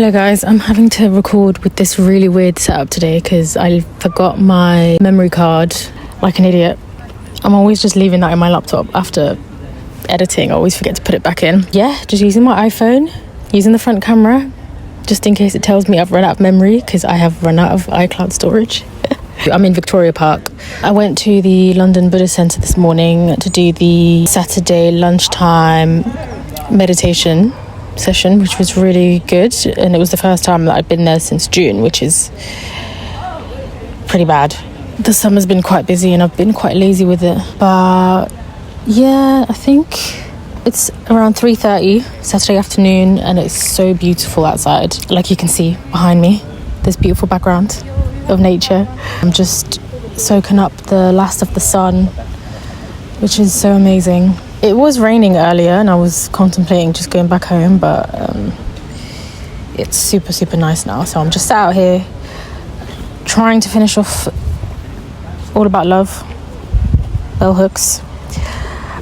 Hello guys, I'm having to record with this really weird setup today because I forgot my memory card like an idiot. I'm always just leaving that in my laptop after editing. I always forget to put it back in. Yeah, just using my iPhone, using the front camera, just in case it tells me I've run out of memory because I have run out of iCloud storage. I'm in Victoria Park. I went to the London Buddhist Centre this morning to do the Saturday lunchtime meditation session, which was really good, and it was the first time that I'd been there since June, which is pretty bad. The summer's been quite busy and I've been quite lazy with it, but yeah, I think it's around 3:30 Saturday afternoon and it's so beautiful outside. Like you can see behind me, this beautiful background of nature. I'm just soaking up the last of the sun, which is so amazing. It was raining earlier and I was contemplating just going back home, but it's super nice now. So I'm just sat out here trying to finish off All About Love, bell hooks.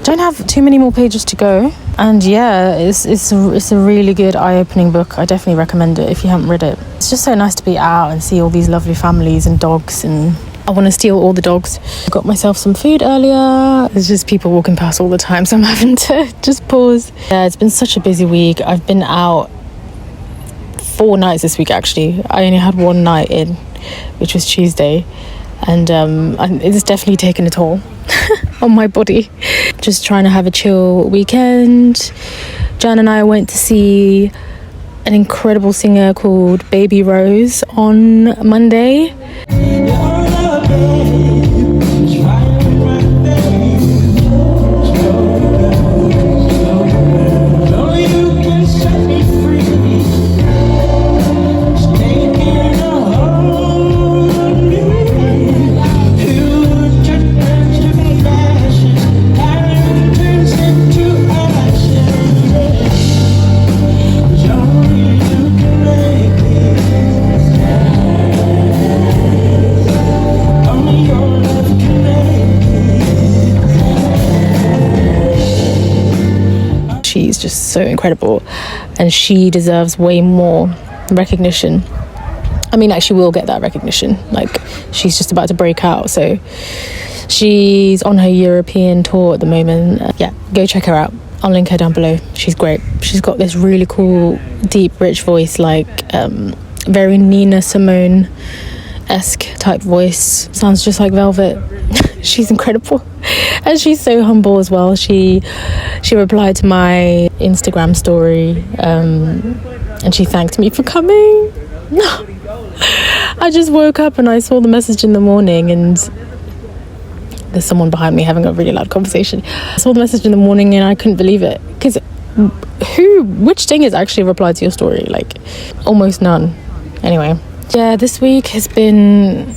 Don't have too many more pages to go, and yeah, it's a really good eye-opening book. I definitely recommend it if you haven't read it. It's just so nice to be out and see all these lovely families and dogs, and I want to steal all the dogs. Got myself some food earlier. There's just people walking past all the time, so I'm having to just pause. Yeah, it's been such a busy week. I've been out 4 nights this week actually. I only had 1 night in, which was Tuesday, and it's definitely taken a toll on my body. Just trying to have a chill weekend. Jan and I went to see an incredible singer called Baby Rose on Monday. She's just so incredible and she deserves way more recognition. I mean, like, she will get that recognition. Like, she's just about to break out, so she's on her European tour at the moment. Yeah, go check her out. I'll link her down below. She's great. She's got this really cool, deep, rich voice, like very Nina Simone-esque type voice. Sounds just like velvet. She's incredible. And she's so humble as well. She replied to my Instagram story and she thanked me for coming. I just woke up and I saw the message in the morning, and there's someone behind me having a really loud conversation. I saw the message in the morning and I couldn't believe it, because which singers actually replied to your story? Like, almost none. Anyway, yeah, this week has been,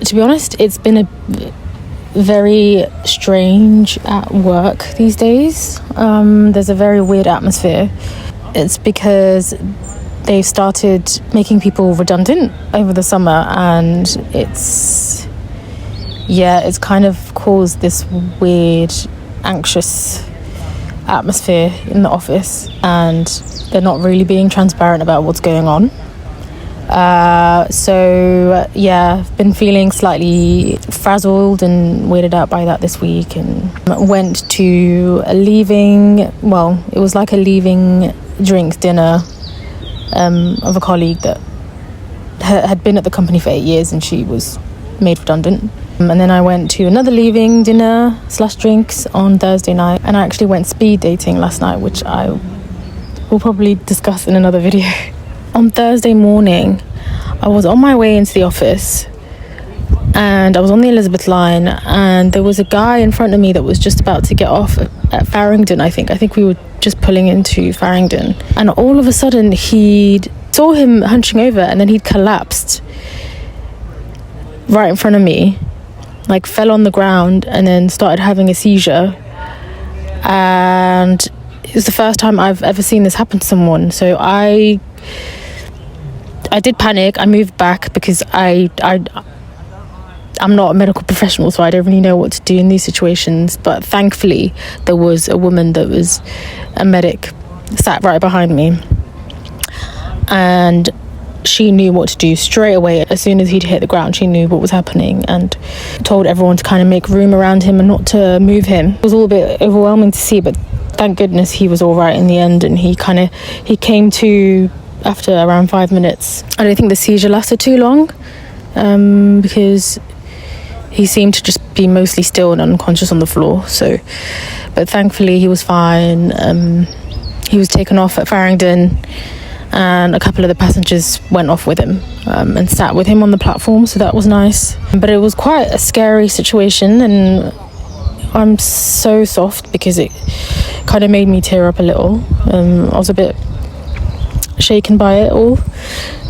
to be honest, it's been a very strange at work these days. There's a very weird atmosphere. It's because they've started making people redundant over the summer, and it's kind of caused this weird, anxious atmosphere in the office, and they're not really being transparent about what's going on. So yeah, I've been feeling slightly frazzled and weirded out by that this week, and went to a leaving drinks dinner of a colleague that had been at the company for 8 years, and she was made redundant. And then I went to another leaving dinner / drinks on Thursday night, and I actually went speed dating last night, which I will probably discuss in another video. On Thursday morning, I was on my way into the office and I was on the Elizabeth line, and there was a guy in front of me that was just about to get off at Farringdon. I think we were just pulling into Farringdon, and all of a sudden saw him hunching over, and then he'd collapsed right in front of me, like fell on the ground and then started having a seizure. And it was the first time I've ever seen this happen to someone. So I did panic. I moved back because I'm not a medical professional, so I don't really know what to do in these situations. But thankfully, there was a woman that was a medic sat right behind me. and she knew what to do straight away. As soon as he'd hit the ground, she knew what was happening and told everyone to kind of make room around him and not to move him. It was all a bit overwhelming to see, but thank goodness he was all right in the end, and he came to after around 5 minutes. I don't think the seizure lasted too long, because he seemed to just be mostly still and unconscious on the floor. So, but thankfully he was fine. He was taken off at Farringdon, and a couple of the passengers went off with him and sat with him on the platform, so that was nice. But it was quite a scary situation, and I'm so soft because it kind of made me tear up a little. I was a bit shaken by it all,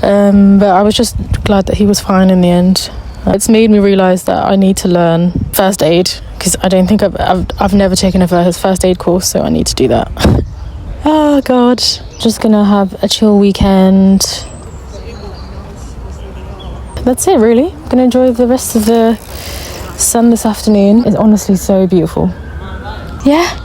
but I was just glad that he was fine in the end. It's made me realise that I need to learn first aid, because I don't think I've never taken a first aid course, so I need to do that. Oh god, just gonna have a chill weekend. That's it really. I'm gonna enjoy the rest of the sun this afternoon. It's honestly so beautiful. Yeah.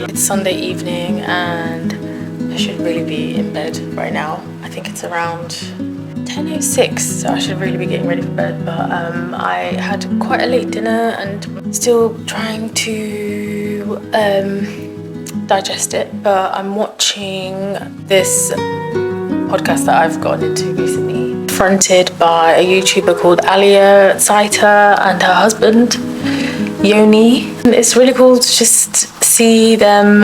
It's Sunday evening and I should really be in bed right now. I think it's around 10:06, so I should really be getting ready for bed, but I had quite a late dinner and still trying to digest it, but I'm watching this podcast that I've gotten into recently, fronted by a YouTuber called Alia Saita and her husband Yoni. And it's really cool to just see them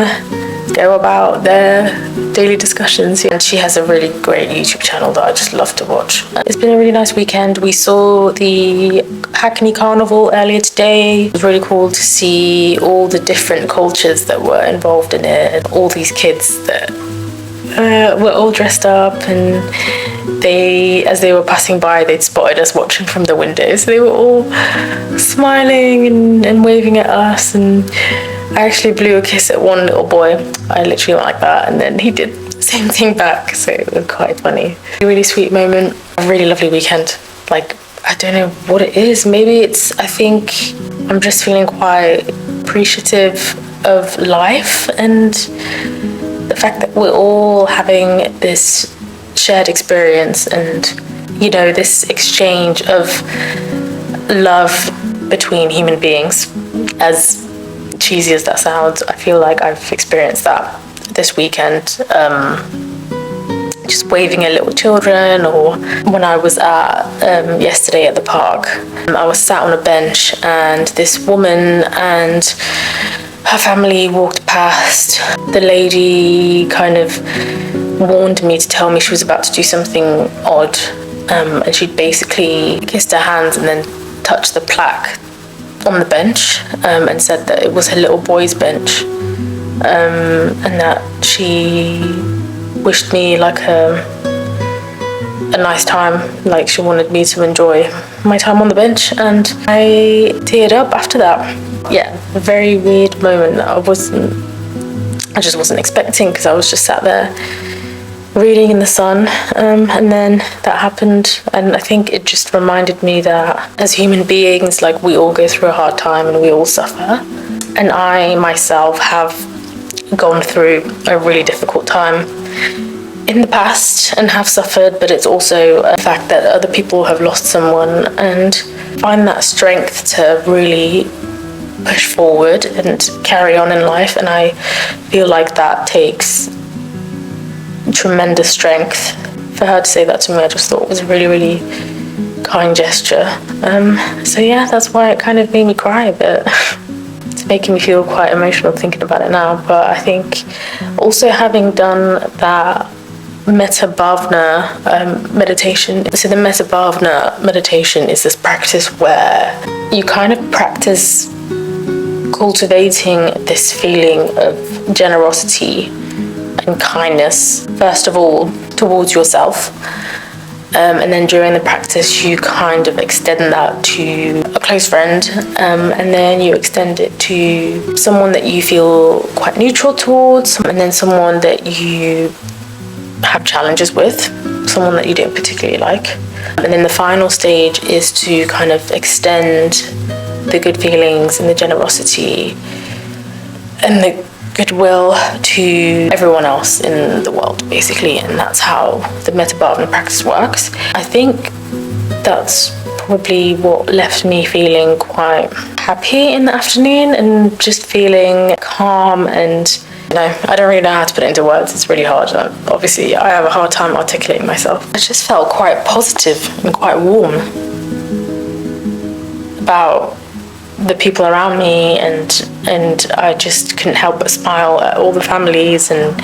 go about their daily discussions. And she has a really great YouTube channel that I just love to watch. It's been a really nice weekend. We saw the Hackney Carnival earlier today. It was really cool to see all the different cultures that were involved in it. All these kids that were all dressed up, and as they were passing by, they'd spotted us watching from the windows. So they were all smiling and waving at us, and I actually blew a kiss at one little boy. I literally went like that, and then he did the same thing back, so it was quite funny. A really sweet moment, a really lovely weekend. Like, I don't know what it is. Maybe I think I'm just feeling quite appreciative of life and the fact that we're all having this shared experience and, this exchange of love between human beings. As cheesy as that sounds, I feel like I've experienced that this weekend. Just waving at little children, or when I was yesterday at the park, I was sat on a bench and this woman and her family walked past. The lady kind of warned me to tell me she was about to do something odd, and she'd basically kissed her hands and then touched the plaque on the bench, and said that it was her little boy's bench, and that she wished me like a nice time, like she wanted me to enjoy my time on the bench, and I teared up after that. Yeah, a very weird moment that I just wasn't expecting, because I was just sat there reading in the sun, and then that happened, and I think it just reminded me that as human beings, like, we all go through a hard time and we all suffer, and I myself have gone through a really difficult time in the past and have suffered, but it's also a fact that other people have lost someone, and find that strength to really push forward and carry on in life. And I feel like that takes tremendous strength. For her to say that to me, I just thought it was a really, really kind gesture. So yeah, that's why it kind of made me cry a bit. It's making me feel quite emotional thinking about it now. But I think also having done that Metta Bhavana meditation. So the Metta Bhavana meditation is this practice where you kind of practice cultivating this feeling of generosity and kindness, first of all towards yourself, and then during the practice you kind of extend that to a close friend, and then you extend it to someone that you feel quite neutral towards, and then someone that you have challenges with, someone that you don't particularly like. And then the final stage is to kind of extend the good feelings and the generosity and the goodwill to everyone else in the world, basically. And that's how the Metta Bhavana practice works. I think that's probably what left me feeling quite happy in the afternoon and just feeling calm. And I don't really know how to put it into words. It's really hard. Obviously, I have a hard time articulating myself. I just felt quite positive and quite warm about the people around me, and I just couldn't help but smile at all the families. And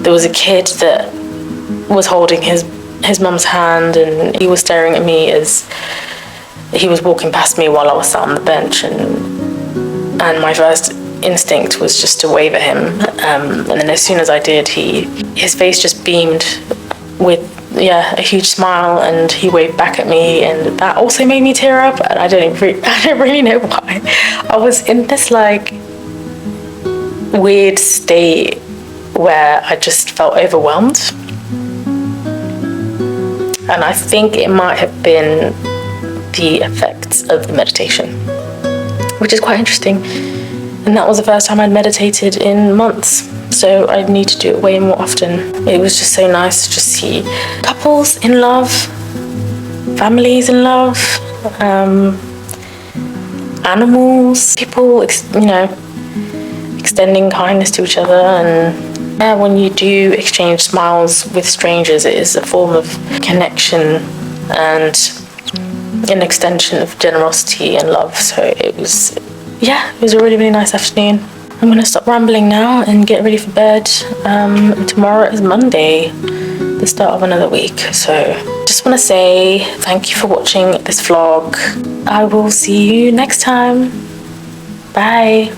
there was a kid that was holding his mum's hand, and he was staring at me as he was walking past me while I was sat on the bench, and my first instinct was just to wave at him, and then as soon as I did, his face just beamed with a huge smile, and he waved back at me, and that also made me tear up. And I don't really know why. I was in this like weird state where I just felt overwhelmed, and I think it might have been the effects of the meditation, which is quite interesting. And that was the first time I'd meditated in months, so I need to do it way more often. It was just so nice to just see couples in love, families in love, animals, people, extending kindness to each other. And when you do exchange smiles with strangers, it is a form of connection and an extension of generosity and love. So it was a really, really nice afternoon. I'm gonna stop rambling now and get ready for bed. Tomorrow is Monday, the start of another week. So just want to say thank you for watching this vlog. I will see you next time. Bye.